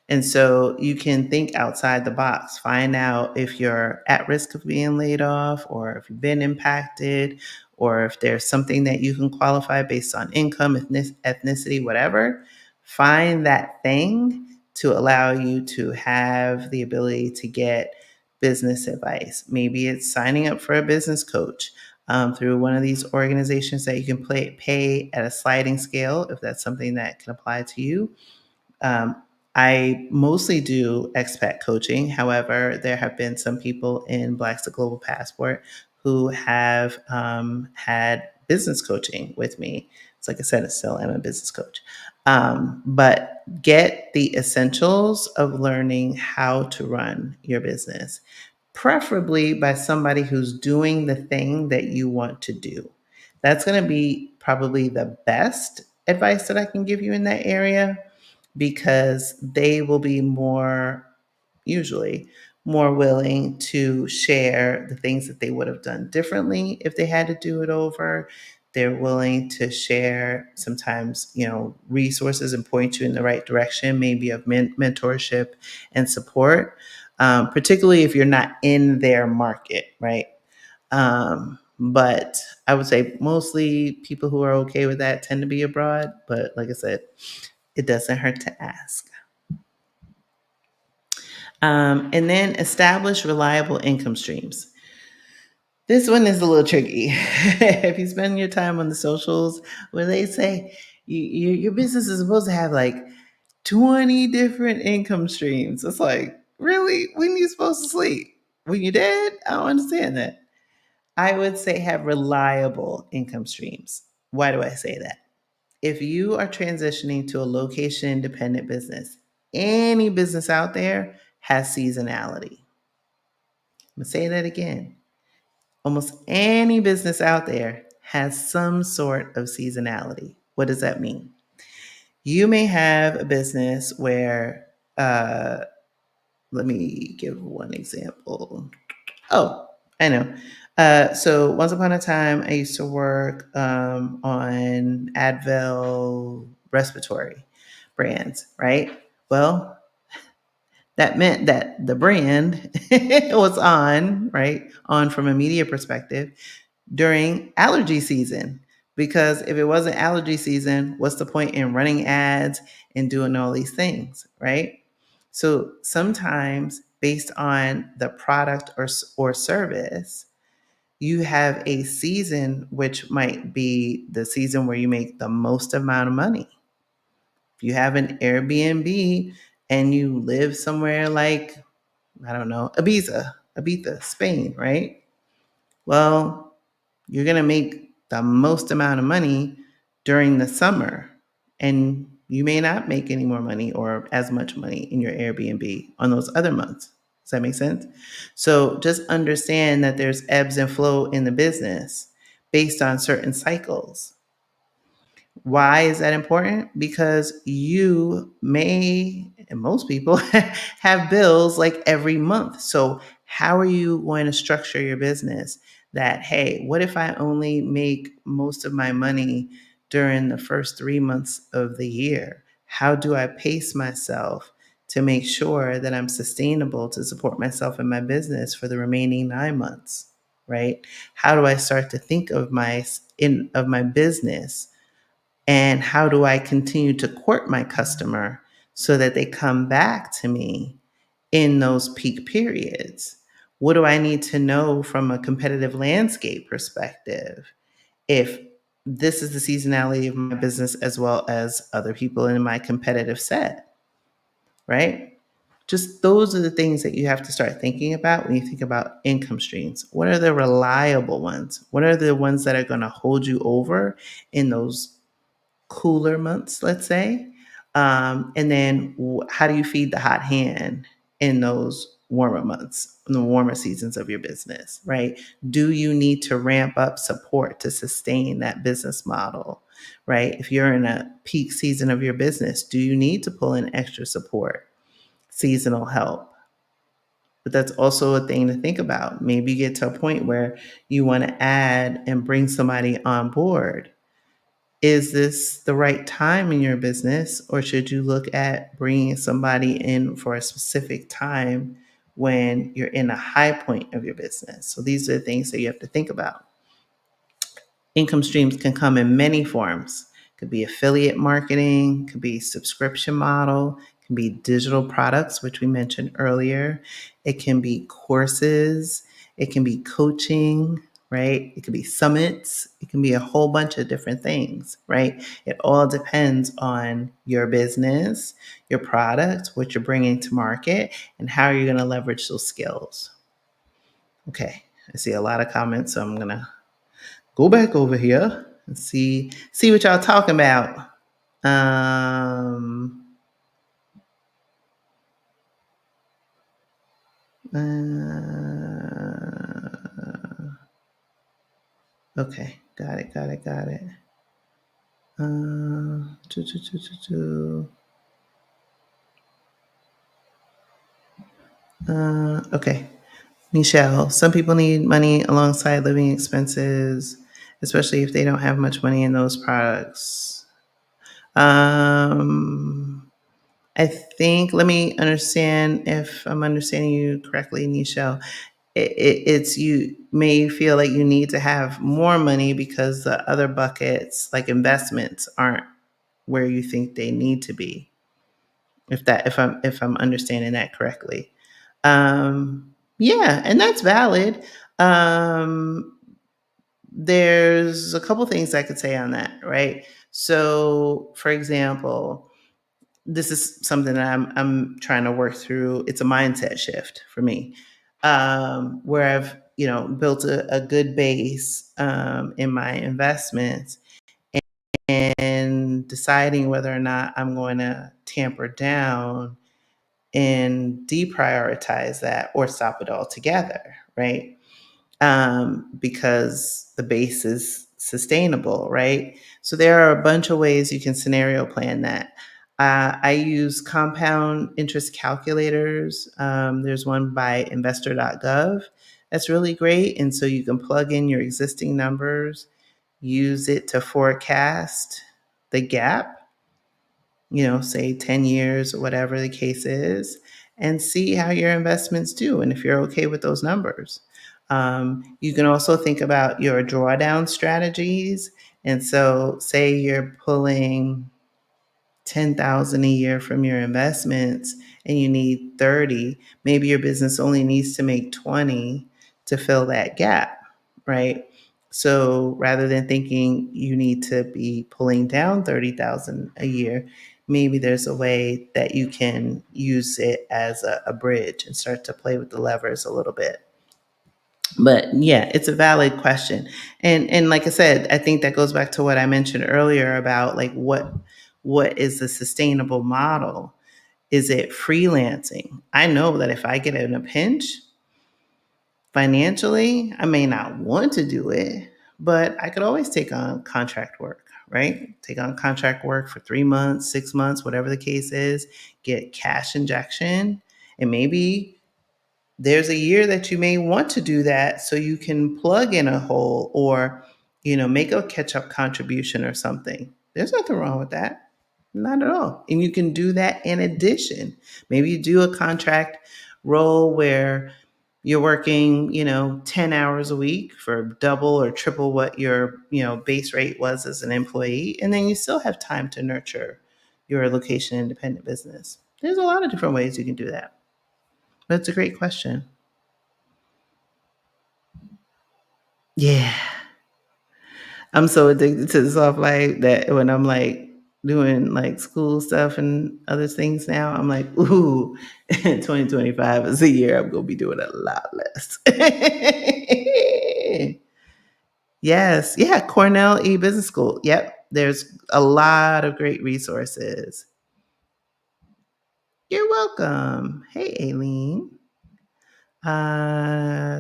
And so you can think outside the box, find out if you're at risk of being laid off or if you've been impacted or if there's something that you can qualify based on income, ethnicity, whatever. Find that thing to allow you to have the ability to get business advice. Maybe it's signing up for a business coach through one of these organizations that you can pay at a sliding scale if that's something that can apply to you. I mostly do expat coaching. However, there have been some people in Blacks to Global Passport who have had business coaching with me. So, like I said, I still am a business coach. But get the essentials of learning how to run your business, preferably by somebody who's doing the thing that you want to do. That's going to be probably the best advice that I can give you in that area, because they will be usually more willing to share the things that they would have done differently if they had to do it over. They're willing to share sometimes, resources and point you in the right direction, maybe of mentorship and support, particularly if you're not in their market, right? But I would say mostly people who are okay with that tend to be abroad. But like I said, it doesn't hurt to ask. And then establish reliable income streams. This one is a little tricky. If you spend your time on the socials where they say your business is supposed to have like 20 different income streams, it's like, really? When are you supposed to sleep? When you're dead? I don't understand that. I would say have reliable income streams. Why do I say that? If you are transitioning to a location independent business, any business out there has seasonality. I'm going to say that again. Almost any business out there has some sort of seasonality. What does that mean? You may have a business where, let me give one example. Oh, I know. So once upon a time, I used to work on Advil respiratory brands, right? Well, that meant that the brand was on, right? On from a media perspective during allergy season. Because if it wasn't allergy season, what's the point in running ads and doing all these things, right? So sometimes, based on the product or service, you have a season which might be the season where you make the most amount of money. If you have an Airbnb and you live somewhere like, I don't know, Ibiza, Spain, right? Well, you're going to make the most amount of money during the summer, and you may not make any more money or as much money in your Airbnb on those other months. Does that make sense? So just understand that there's ebbs and flow in the business based on certain cycles. Why is that important? Because you may, and most people, have bills like every month. So, how are you going to structure your business that, hey, what if I only make most of my money during the first 3 months of the year? How do I pace myself to make sure that I'm sustainable to support myself and my business for the remaining 9 months? Right? How do I start to think of my business, and how do I continue to court my customer so that they come back to me in those peak periods? What do I need to know from a competitive landscape perspective if this is the seasonality of my business as well as other people in my competitive set, right? Just those are the things that you have to start thinking about when you think about income streams. What are the reliable ones? What are the ones that are going to hold you over in those cooler months, let's say? And then how do you feed the hot hand in those warmer months, in the warmer seasons of your business, right? Do you need to ramp up support to sustain that business model, right? If you're in a peak season of your business, do you need to pull in extra support, seasonal help? But that's also a thing to think about. Maybe you get to a point where you want to add and bring somebody on board. Is this the right time in your business, or should you look at bringing somebody in for a specific time when you're in a high point of your business? So these are the things that you have to think about. Income streams can come in many forms. It could be affiliate marketing, could be subscription model, can be digital products, which we mentioned earlier. It can be courses. It can be coaching, right? It can be summits. It can be a whole bunch of different things, right? It all depends on your business, your product, what you're bringing to market, and how you're going to leverage those skills. Okay, I see a lot of comments, so I'm going to go back over here and see what y'all talking about. Um, okay, got it. Uh, choo, choo, choo, choo, choo. Okay, Michelle. Some people need money alongside living expenses, especially if they don't have much money in those products. I think, let me understand if I'm understanding you correctly, Nichelle. It's you may feel like you need to have more money because the other buckets, like investments, aren't where you think they need to be. If I'm understanding that correctly, yeah, and that's valid. Um, there's a couple things I could say on that, right? So, for example, this is something that I'm trying to work through. It's a mindset shift for me, where I've built a good base in my investments, and deciding whether or not I'm going to tamper down and deprioritize that or stop it altogether, right? Because the base is sustainable, right? So there are a bunch of ways you can scenario plan that. I use compound interest calculators. There's one by investor.gov that's really great. And so you can plug in your existing numbers, use it to forecast the gap, say 10 years or whatever the case is, and see how your investments do and if you're okay with those numbers. You can also think about your drawdown strategies. And so, say you're pulling 10,000 a year from your investments and you need 30, maybe your business only needs to make 20 to fill that gap, right? So rather than thinking you need to be pulling down 30,000 a year, maybe there's a way that you can use it as a bridge and start to play with the levers a little bit. But yeah, it's a valid question. And like I said, I think that goes back to what I mentioned earlier about like what is the sustainable model? Is it freelancing? I know that if I get in a pinch financially, I may not want to do it, but I could always take on contract work, right? Take on contract work for 3 months, 6 months, whatever the case is, get cash injection, and maybe there's a year that you may want to do that so you can plug in a hole or make a catch-up contribution or something. There's nothing wrong with that. Not at all. And you can do that in addition. Maybe you do a contract role where you're working 10 hours a week for double or triple what your base rate was as an employee, and then you still have time to nurture your location independent business. There's a lot of different ways you can do that. That's a great question. Yeah. I'm so addicted to the soft life that when I'm like doing like school stuff and other things now, I'm like, ooh, 2025 is a year I'm going to be doing a lot less. Yes. Yeah. Cornell E-Business School. Yep. There's a lot of great resources. You're welcome. Hey, Aileen.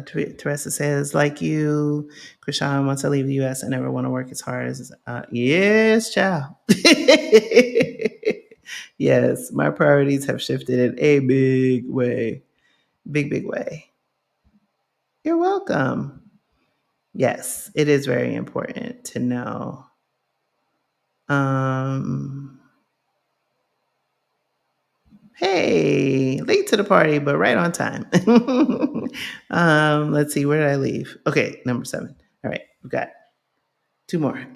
Teresa says, like you, Krishan, once I leave the US, I never want to work as hard as, yes, child. Yes, my priorities have shifted in a big way. Big way. You're welcome. Yes, it is very important to know. Hey, late to the party, but right on time. Let's see, where did I leave? Okay, number 7. All right, we've got 2 more.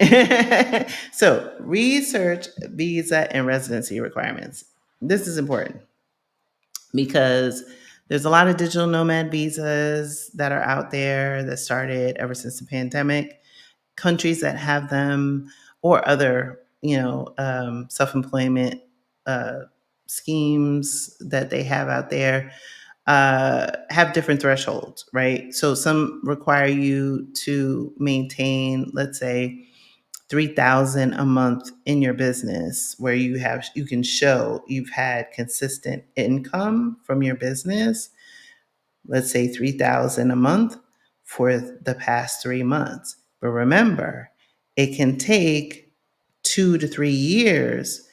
So, research visa and residency requirements. This is important because there's a lot of digital nomad visas that are out there that started ever since the pandemic. Countries that have them or other, self-employment uh, schemes that they have out there have different thresholds, right? So some require you to maintain, let's say, 3,000 a month in your business where you can show you've had consistent income from your business, let's say 3,000 a month for the past 3 months. But remember, it can take 2 to 3 years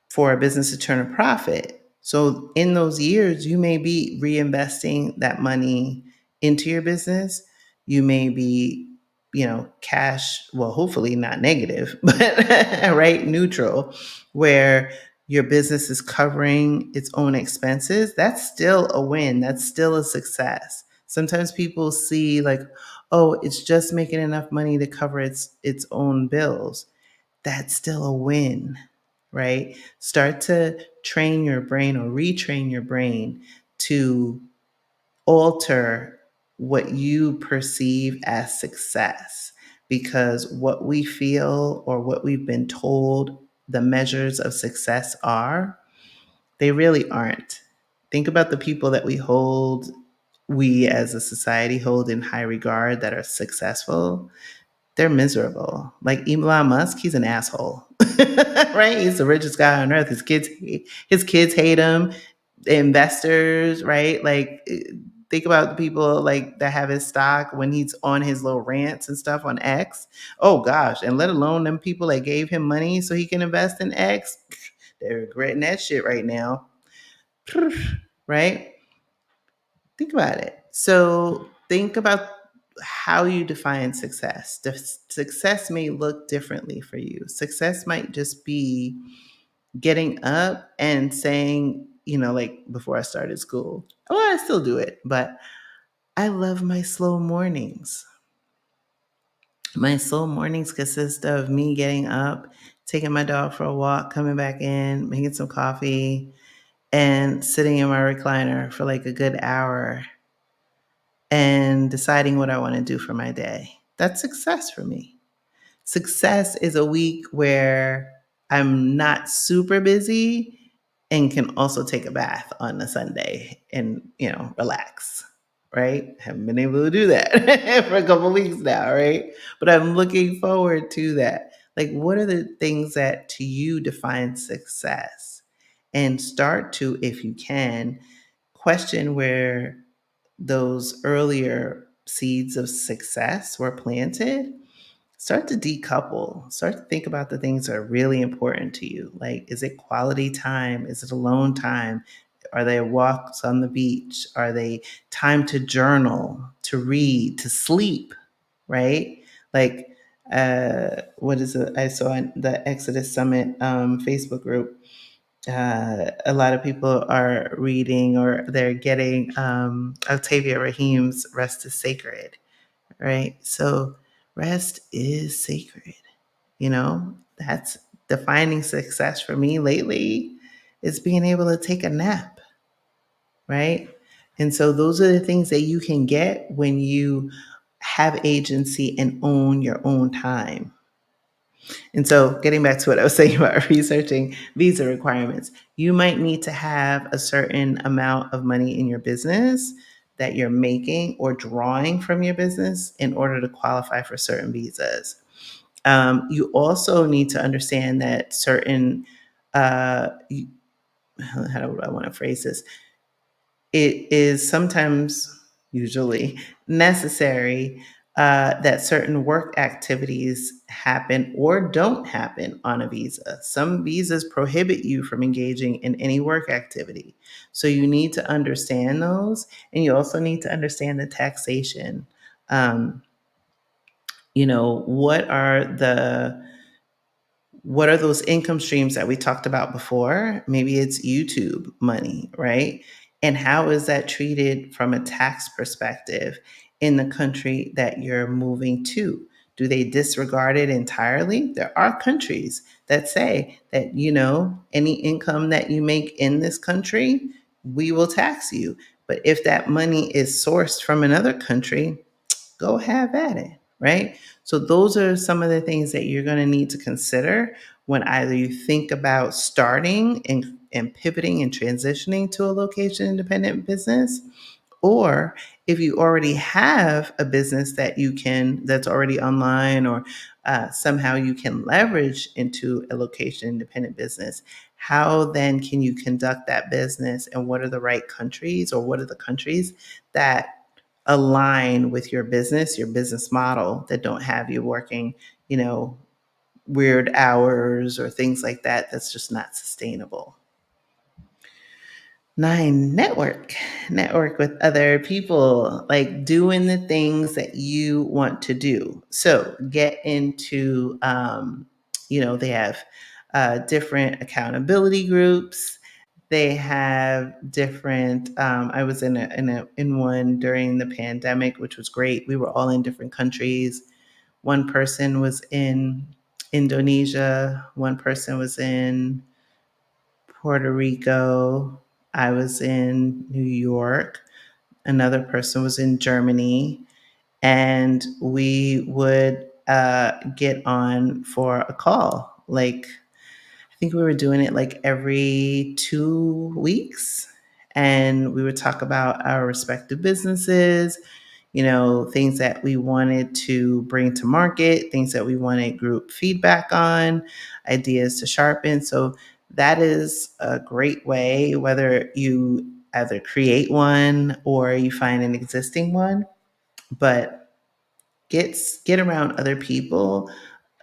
for a business to turn a profit. So in those years, you may be reinvesting that money into your business. You may be, cash, well, hopefully not negative, but right, neutral, where your business is covering its own expenses. That's still a win. That's still a success. Sometimes people see like, oh, it's just making enough money to cover its own bills. That's still a win, right? Start to train your brain or retrain your brain to alter what you perceive as success, because what we feel or what we've been told the measures of success are, they really aren't. Think about the people that we as a society hold in high regard that are successful. They're miserable. Like Elon Musk, he's an asshole, right? He's the richest guy on earth. His kids hate him. The investors, right? Like, think about the people like that have his stock when he's on his little rants and stuff on X. Oh gosh, and let alone them people that gave him money so he can invest in X. They're regretting that shit right now, right? Think about it. So think about how you define success. Success may look differently for you. Success might just be getting up and saying, like before I started school, well, I still do it, but I love my slow mornings. My slow mornings consist of me getting up, taking my dog for a walk, coming back in, making some coffee, and sitting in my recliner for like a good hour and deciding what I want to do for my day. That's success for me. Success is a week where I'm not super busy and can also take a bath on a Sunday and, relax, right? Haven't been able to do that for a couple of weeks now, right? But I'm looking forward to that. Like, what are the things that to you define success? And start to, if you can, question where those earlier seeds of success were planted. Start to decouple. Start to think about the things that are really important to you. Like, is it quality time? Is it alone time? Are they walks on the beach? Are they time to journal, to read, to sleep? Right? Like, what is it? I saw in the Exodus Summit Facebook group. A lot of people are reading or they're getting Octavia Rahim's Rest is Sacred, right? So rest is sacred. That's defining success for me lately is being able to take a nap, right? And so those are the things that you can get when you have agency and own your own time. And so, getting back to what I was saying about researching visa requirements, you might need to have a certain amount of money in your business that you're making or drawing from your business in order to qualify for certain visas. You also need to understand that certain, uh, how do I want to phrase this? It is sometimes, usually, necessary that certain work activities happen or don't happen on a visa. Some visas prohibit you from engaging in any work activity. So you need to understand those, and you also need to understand the taxation. Um, what are those income streams that we talked about before? Maybe it's YouTube money, right? And how is that treated from a tax perspective in the country that you're moving to? Do they disregard it entirely? There are countries that say that, any income that you make in this country, we will tax you. But if that money is sourced from another country, go have at it, right? So those are some of the things that you're going to need to consider when either you think about starting and pivoting and transitioning to a location independent business, or if you already have a business that's already online, or somehow you can leverage into a location independent business. How then can you conduct that business, and what are the right countries, or what are the countries that align with your business model, that don't have you working, weird hours or things like that? That's just not sustainable. 9, network with other people, like doing the things that you want to do. So get into, they have different accountability groups. They have different. I was in one during the pandemic, which was great. We were all in different countries. One person was in Indonesia. One person was in Puerto Rico. I was in New York. Another person was in Germany. And we would get on for a call. Like, I think we were doing it like every 2 weeks. And we would talk about our respective businesses, things that we wanted to bring to market, things that we wanted group feedback on, ideas to sharpen. So that is a great way, whether you either create one or you find an existing one, but get around other people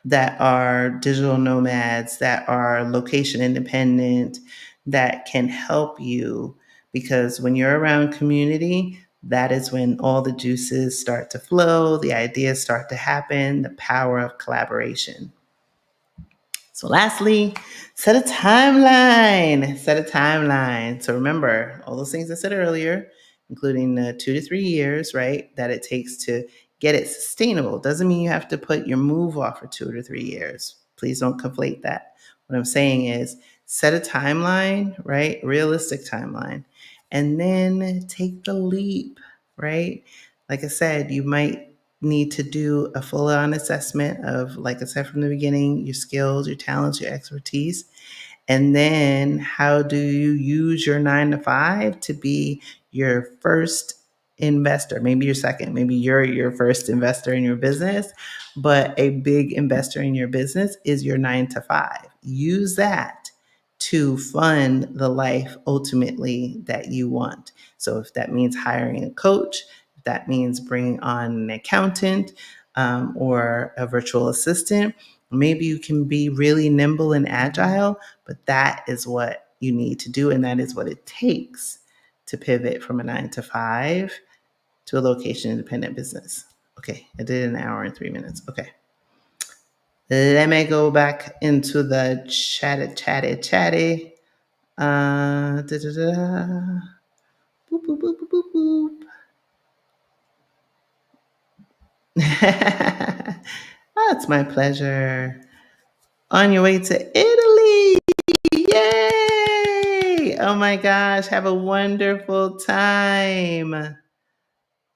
that are digital nomads, that are location independent, that can help you. Because when you're around community, that is when all the juices start to flow, the ideas start to happen, the power of collaboration. So lastly, set a timeline. Set a timeline. So remember all those things I said earlier, including the 2 to 3 years, right, that it takes to get it sustainable. Doesn't mean you have to put your move off for 2 to 3 years. Please don't conflate that. What I'm saying is set a timeline, right? Realistic timeline. And then take the leap, right? Like I said, you might need to do a full on assessment of, like I said from the beginning, your skills, your talents, your expertise. And then how do you use your 9 to 5 to be your first investor? Maybe your second, maybe you're your first investor in your business, but a big investor in your business is your 9 to 5. Use that to fund the life ultimately that you want. So if that means hiring a coach, if that means bringing on an accountant, or a virtual assistant, maybe you can be really nimble and agile, but that is what you need to do. And that is what it takes to pivot from a 9 to 5 to a location independent business. Okay, I did an hour and 3 minutes. Okay. Let me go back into the chatty. Da, da, da. Boop, boop, boop, boop, boop, boop. Oh, it's my pleasure. On your way to Italy. Yay! Oh my gosh, have a wonderful time.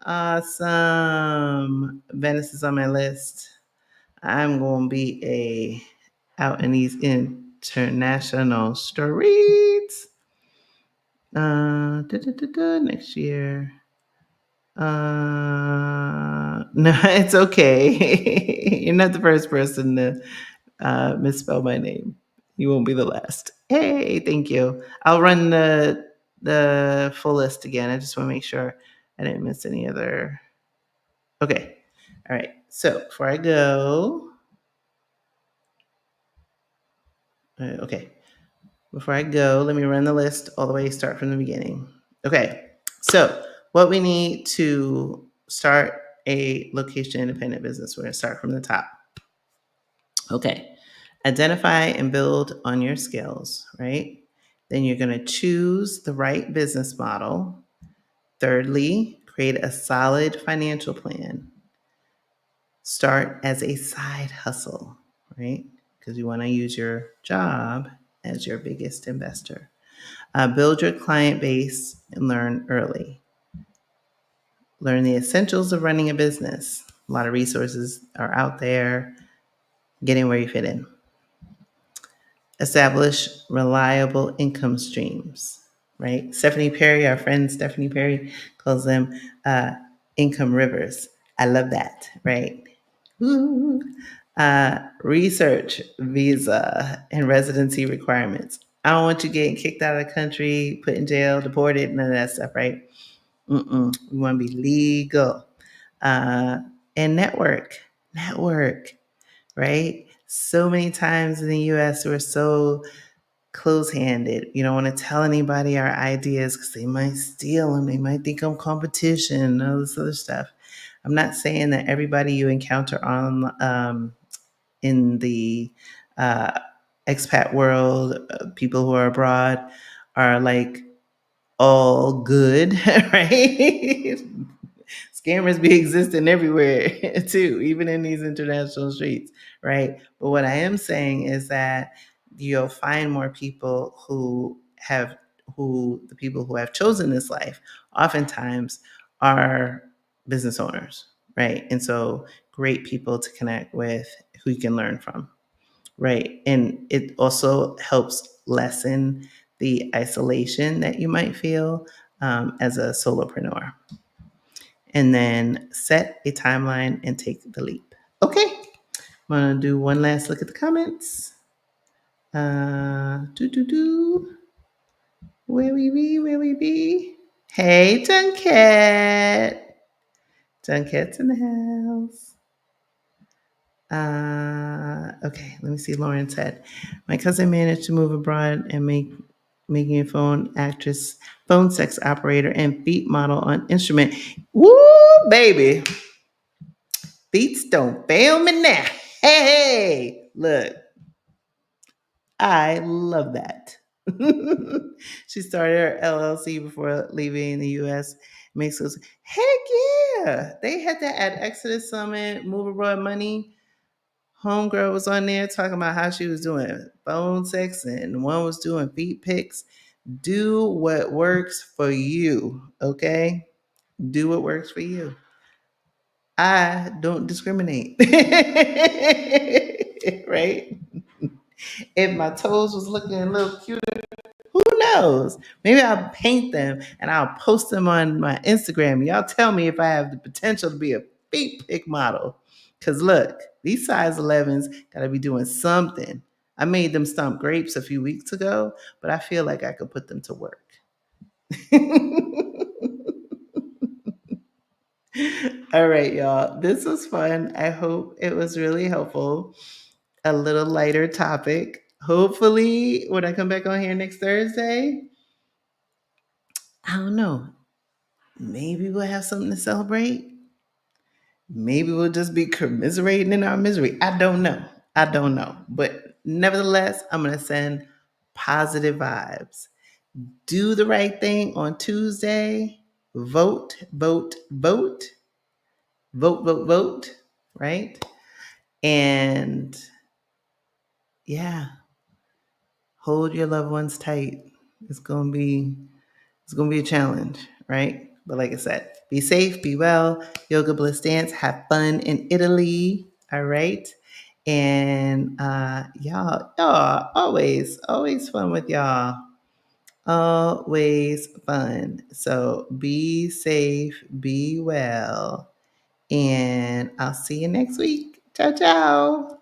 Awesome. Venice is on my list. I'm going to be out in these international streets next year. No, it's okay. You're not the first person to misspell my name. You won't be the last. Hey, thank you. I'll run the full list again. I just want to make sure I didn't miss any other. Okay. All right. So before I go, okay. Before I go, let me run the list all the way, start from the beginning. Okay. So what we need to start a location independent business, we're going to start from the top. Okay. Identify and build on your skills, right? Then you're going to choose the right business model. Thirdly, create a solid financial plan. start as a side hustle, right? Because you want to use your job as your biggest investor. Build your client base and learn early. Learn the essentials of running a business. A lot of resources are out there. Get in where you fit in. Establish reliable income streams, right? Stephanie Perry, our friend Stephanie Perry, calls them income rivers. I love that, right? Ooh. Research visa and residency requirements. I don't want you getting kicked out of the country, put in jail, deported, none of that stuff, right? We want to be legal. And network, right? So many times in the US, we're so close handed. You don't want to tell anybody our ideas because they might steal them. They might think I'm competition and all this other stuff. I'm not saying that everybody you encounter on in the uh, expat world, people who are abroad, are like all good, right? Scammers be existing everywhere too, even in these international streets, right? But what I am saying is that you'll find more people who the people who have chosen this life oftentimes are business owners, right? And so great people to connect with who you can learn from, right? And it also helps lessen the isolation that you might feel as a solopreneur. And then set a timeline and take the leap. Okay, I'm gonna do one last look at the comments. Where we be? Hey, Junket. Junket's in the house. Okay, let me see. Lauren said, my cousin managed to move abroad and making a phone sex operator, and beat model on instrument. Woo, baby. Beats don't fail me now. Hey, look, I love that. She started her LLC before leaving the US. Makes us, heck yeah. They had that at Exodus Summit, Move Abroad Money. Homegirl was on there talking about how she was doing phone sex and one was doing feet pics. Do what works for you, okay? Do what works for you. I don't discriminate. Right? If my toes was looking a little cuter, who knows? Maybe I'll paint them and I'll post them on my Instagram. Y'all tell me if I have the potential to be a feet pic model. Cause look, these size 11s gotta be doing something. I made them stomp grapes a few weeks ago, but I feel like I could put them to work. All right, y'all. This was fun. I hope it was really helpful. A little lighter topic. Hopefully, when I come back on here next Thursday, I don't know. Maybe we'll have something to celebrate. Maybe we'll just be commiserating in our misery. I don't know. I don't know. But nevertheless, I'm going to send positive vibes. Do the right thing on Tuesday. Vote, vote, vote. Vote, vote, vote. Right? And yeah, hold your loved ones tight. It's gonna be a challenge, right? But like I said, be safe, be well, yoga bliss dance, have fun in Italy. All right. And y'all, always fun with y'all. Always fun. So be safe, be well, and I'll see you next week. Ciao, ciao.